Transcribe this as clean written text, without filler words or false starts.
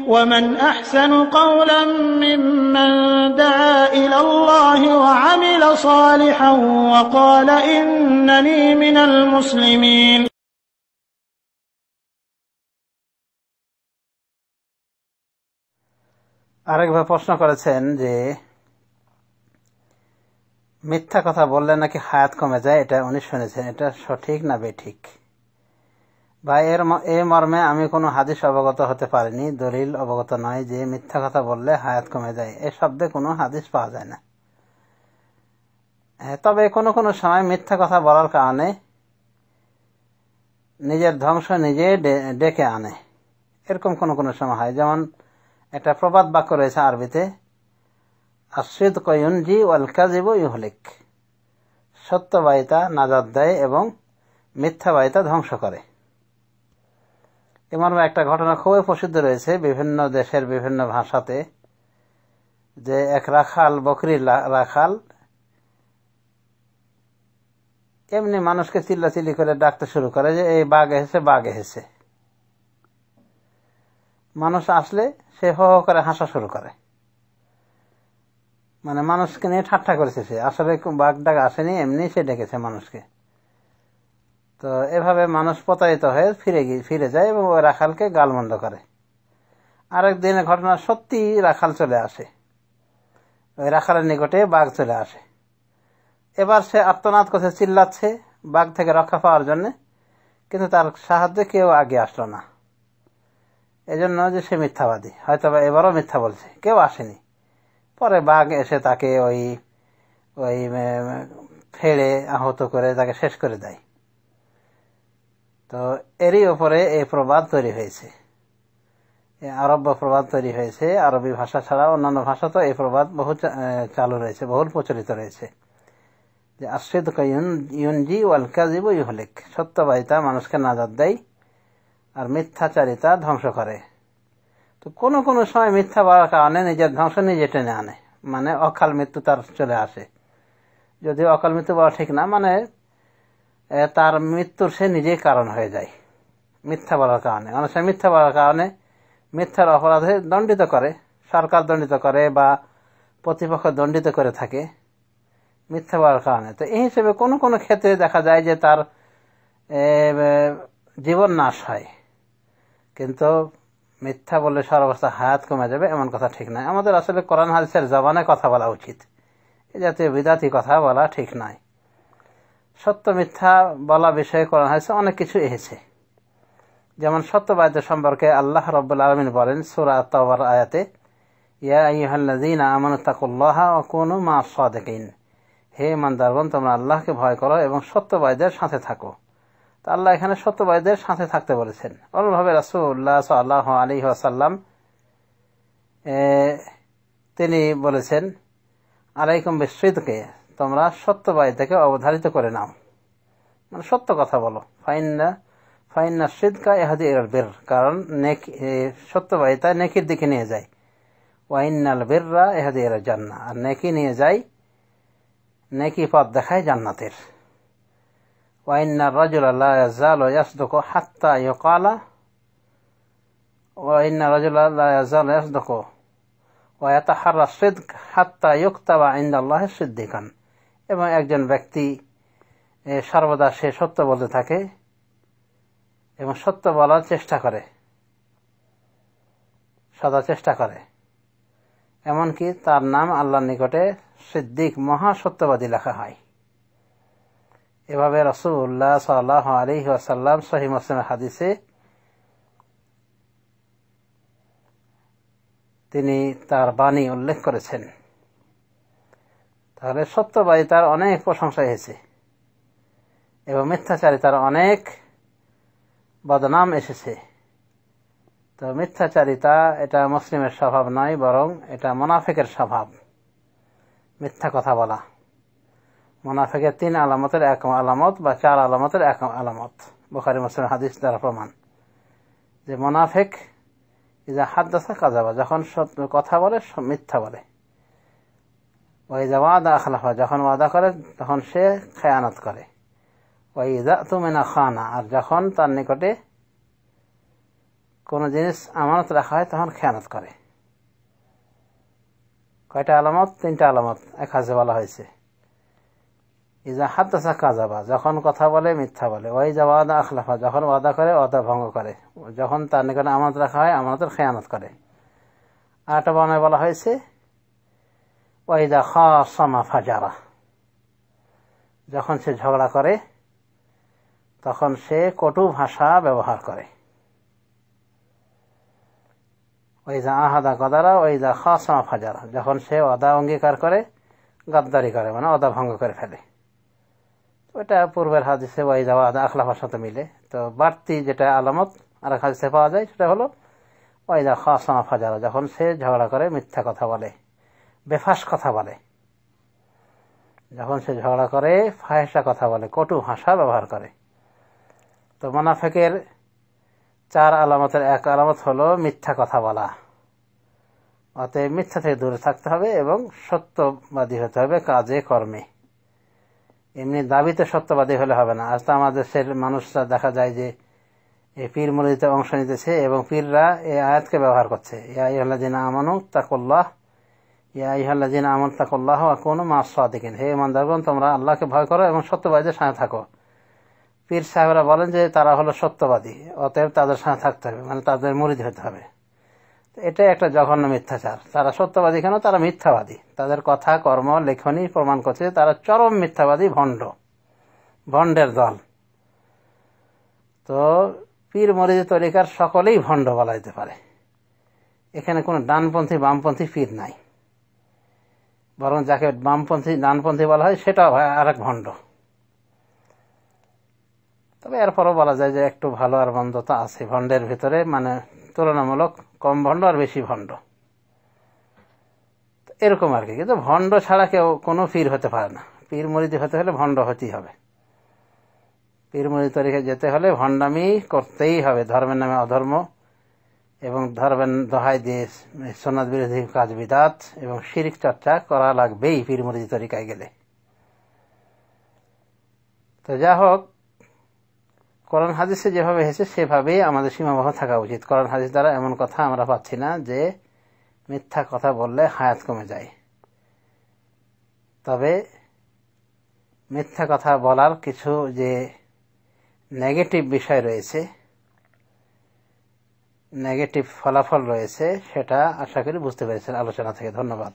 ومن أحسن قولا ممن دعا إلى الله وعمل صالحا وقال إنني من المسلمين আরেকবার প্রশ্ন করেছেন যে মিথ্যা কথা বললে নাকি হায়াত কমে যায়, এটা উনি শুনেছেন, এটা সঠিক না বেঠিক? বা এই মর্মে আমি কোনো হাদিস অবগত হতে পারিনি, দলিল অবগত নয় যে মিথ্যা কথা বললে হায়াত কমে যায়। এ শব্দে কোনো হাদিস পাওয়া যায় না। তবে কোনো কোনো সময় মিথ্যা কথা বলার কারণে নিজের ধ্বংস নিজে ডেকে আনে, এরকম কোনো কোনো সময় হয়। যেমন একটা প্রবাদ বাক্য রয়েছে আরবিতে, আসিদকু ইউনজি ওয়াল কাযিবু ইউহলিক, সত্যবাদিতা নাজাত দেয় এবং মিথ্যাবাদিতা ধ্বংস করে। এমন একটা ঘটনা খুবই প্রসিদ্ধ রয়েছে বিভিন্ন দেশের বিভিন্ন ভাষাতে, যে এক রাখাল, বকরির রাখাল, এমনি মানুষকে চিল্লাচিল্লি করে ডাকতে শুরু করে যে এই বাঘ এসেছে, বাঘ এসেছে। মানুষ আসলে সে হো হো করে হাসা শুরু করে, মানে মানুষকে নিয়ে ঠাট্টা করেছে। সে আসলে বাঘ ডাক আসেনি, এমনি সে ডেকেছে মানুষকে। তো এভাবে মানুষ প্রতারিত হয়ে ফিরে যায় এবং ওই রাখালকে গালমন্দ করে। আরেক দিনের ঘটনা, সত্যি রাখাল চলে আসে, ওই রাখালের নিকটে বাঘ চলে আসে। এবার সে আর্তনাদ করছে, চিল্লাচ্ছে বাঘ থেকে রক্ষা পাওয়ার জন্য, কিন্তু তার সাহায্যে কেউ আগে আসলো না। এজন্য যে সে মিথ্যাবাদী, হয়তো বা এবারও মিথ্যা বলছে, কেউ আসেনি। পরে বাঘ এসে তাকে ওই ফেড়ে আহত করে তাকে শেষ করে দেয়। তো এরই ওপরে এই প্রবাদ তৈরি হয়েছে, আরব্য প্রবাদ তৈরি হয়েছে। আরবি ভাষা ছাড়া অন্যান্য ভাষা তো এই প্রবাদ বহু চালু রয়েছে, বহুল প্রচলিত রয়েছে, যে আসিদকু ইউনজি ওয়াল কাযিবু ইউহলিক, সত্যবাদিতা মানুষকে নাজাত দেয় আর মিথ্যাচারিতা ধ্বংস করে। তো কোনো কোনো সময় মিথ্যা বলার কারণে নিজের ধ্বংস নিজে টেনে আনে, মানে অকাল মৃত্যু তার চলে আসে। যদিও অকাল মৃত্যু বলা ঠিক না, মানে তার মৃত্যুর সে নিজেই কারণ হয়ে যায় মিথ্যা বলার কারণে। অনেক সময় মিথ্যা বলার কারণে মিথ্যার অপরাধে দণ্ডিত করে, সরকার দণ্ডিত করে বা প্রতিপক্ষ দণ্ডিত করে থাকে মিথ্যা বলার কারণে। তো এই হিসেবে কোনো কোনো ক্ষেত্রে দেখা যায় যে তার জীবন নাশ হয়, কিন্তু মিথ্যা বললে সর্বাবস্থা হায়াত কমে যাবে এমন কথা ঠিক নয়। আমাদের আসলে কোরআন হাদিসের জবানে কথা বলা উচিত, এ জাতীয় বিদাতি কথা বলা ঠিক নয়। সত্য মিথ্যা বলা বিষয়ে কোরআন হাদিসে অনেক কিছু এসেছে। যেমন সত্যবাদিতা সম্পর্কে আল্লাহ রাব্বুল আলামিন বলেন সূরা আত-তাওবার আয়াতে, ইয়া আইয়ুহাল্লাযীনা আমানু তাকুল্লাহা ওয়া কুনু মা'আস সাদিকিন, হে ইমানদারগণ তোমরা আল্লাহকে ভয় করো এবং সত্যবাদীদের সাথে থাকো। তো আল্লাহ এখানে সত্যবাদীদের সাথে থাকতে বলেছেন। অনুরূপভাবে রাসূলুল্লাহ সাল্লাল্লাহু আলাইহি ওয়াসাল্লাম তিনি বলেছেন, আলাইকুম বিসসিদকি, তোমরা সত্যবাদিতাকে অবধারিত করে নাও, মানে সত্য কথা বলো। ফাইন্না সিদকা ইহদি ইলাল বির, কারণ সত্যবাদিতা নেকির দিকে নিয়ে যায়। ওয়া ইন্নাল বিররা ইহদি ইলাল জান্নাহ, আর নেকি নিয়ে যায়, নেকি পথ দেখায় জান্নাতের। ওয়া ইন্নার রাজুলা লা ইয়াযালু ইয়াসদুকু হাত্তা ইউকালা, ওয়া ইন্নার রাজুলা লা ইয়াযালু ইয়াসদুকু ওয়া ইয়াতাহাররা সিদক হাত্তা ইউকতাবা ইনদাল্লাহি সিদ্দিকান, এবং একজন ব্যক্তি সর্বদা সে সত্য বলতে থাকে এবং সত্য বলার চেষ্টা করে, সদা চেষ্টা করে, এমনকি তার নাম আল্লাহর নিকটে সিদ্দিক, মহা সত্যবাদী লেখা হয়। এভাবে রাসূলুল্লাহ সাল্লাল্লাহু আলাইহি ওয়াসাল্লাম সহিহ মুসলিমের হাদিসে তিনি তার বাণী উল্লেখ করেছেন। তাহলে সত্যবাদিতার অনেক প্রশংসা হয়েছে এবং মিথ্যাচারিতার অনেক বদনাম এসেছে। তো মিথ্যাচারিতা এটা মুসলিমের স্বভাব নয়, বরং এটা মুনাফিকের স্বভাব। মিথ্যা কথা বলা মুনাফিকের 3 আলামতের এক আলামত বা 4 আলামতের এক আলামত, বুখারী মুসলিম হাদিস দ্বারা প্রমাণ যে মুনাফিক ইজা হাদাসা কাযাবা, যখন কথা বলে মিথ্যা বলে। ওয়া ইজা ওয়াদা আখলাফা, যখন ওয়াদা করে তখন সে খেয়ানত করে। ওয়া ইজা তুমিনা খানা, আর যখন তার নিকটে কোন জিনিস আমানত রাখা হয় তখন খেয়ানত করে। কয়টা আলামত? 3টা আলামত এক হাদিসে বলা হয়েছে। ইজা হাদাসা কাযাবা, যখন কথা বলে মিথ্যা বলে। ওয়া ইজা ওয়াদা আখলাফা, যখন ওয়াদা করে ওয়াদা ভঙ্গ করে। যখন তার নিকটে আমানত রাখা হয় আমানতের খেয়ানত করে। আরেকটা বর্ণনায় বলা হয়েছে ওয়া ইজা খাসামা ফাজারা, যখন সে ঝগড়া করে তখন সে কটু ভাষা ব্যবহার করে। ওয়াইজা আহাদা গদারা ওয়াইজা খাসামা ফাজারা, যখন সে ওয়াদা অঙ্গীকার করে গাদ্দারি করে, মানে ওয়াদা ভঙ্গ করে ফেলে। ওইটা পূর্বের হাদিসে ওয়াইজা ওয়াদা আখলাফার সাথে মিলে। তো বাড়তি যেটা আলামত আর এক হাদিসে পাওয়া যায় সেটা হলো ওয়াইজা খাসামা ফাজারা, যখন সে ঝগড়া করে মিথ্যা কথা বলে, বেফাস কথা বলে। যখন সে ঝগড়া করে ফাহিশা কথা বলে, কটু ভাষা ব্যবহার করে। তো মুনাফিকের 4 আলামতের এক আলামত হলো মিথ্যা কথা বলা। অতএব মিথ্যা থেকে দূরে থাকতে হবে এবং সত্যবাদী হতে হবে কাজে কর্মে। এমনি দাবিতে সত্যবাদী হলে হবে না। আজ তো আমাদের দেশের মানুষরা দেখা যায় যে এই পীর মুরিদে অংশ নিতেছে এবং পীররা এই আয়াতকে ব্যবহার করছে, ইয়া আইয়ুহাল্লাযীনা আমানু তাকুল্লাহ, ইয়া আইয়ুহাল্লাযীনা আমানু তাকুল্লাহ ওয়া কুনু মা'আস সাদিকিন, হে ঈমানদারগণ তোমরা আল্লাহকে ভয় করো এবং সত্যবাদীদের সাথে থাকো। পীর সাহেবরা বলেন যে তারা হলো সত্যবাদী, অতএব তাদের সাথে থাকতে হবে, মানে তাদের মুরিদ হতে হবে। এটা একটা জঘন্য মিথ্যাচার। তারা সত্যবাদী কেন? তারা মিথ্যাবাদী। তাদের কথা কর্ম লেখনী প্রমাণ করছে তারা চরম মিথ্যাবাদী, ভণ্ডের দল। তো পীর মুরিদ তরিকার সকলেই ভণ্ড বলা যেতে পারে। এখানে কোনো ডানপন্থী বামপন্থী পীর নাই, বরং যাকে বামপন্থী ডানপন্থী বলা হয় সেটাও আরেক ভণ্ড। তবে এরপরও বলা যায় যে একটু ভালো আর মন্দ তো আছে ভণ্ডের ভিতরে, মানে তুলনামূলক কম ভণ্ড আর বেশি ভণ্ড, এরকম আর কি। কিন্তু ভণ্ড ছাড়া কেউ কোনো পীর হতে পারে না। পীর মুরিদি হতে হলে ভণ্ড হতেই হবে। পীর মুরিদ তরিকায় যেতে হলে ভণ্ডামি করতেই হবে, ধর্মের নামে অধর্ম এবং ধর্মের দোহাই দিয়ে সুন্নাত বিরোধী কাজ বিদাত এবং শিরক চর্চা করা লাগবেই পীর মুরিদ তরিকায় গেলে। তো যা হোক, কোরআন হাদিসে যেভাবে এসেছে সেভাবেই আমাদের সীমাবদ্ধ থাকা উচিত। কোরআন হাদিস দ্বারা এমন কথা আমরা পাচ্ছি না যে মিথ্যা কথা বললে হায়াত কমে যায়। তবে মিথ্যা কথা বলার কিছু যে নেগেটিভ বিষয় রয়েছে, নেগেটিভ ফলাফল রয়েছে, সেটা আশা করি বুঝতে পেরেছেন আলোচনা থেকে। ধন্যবাদ।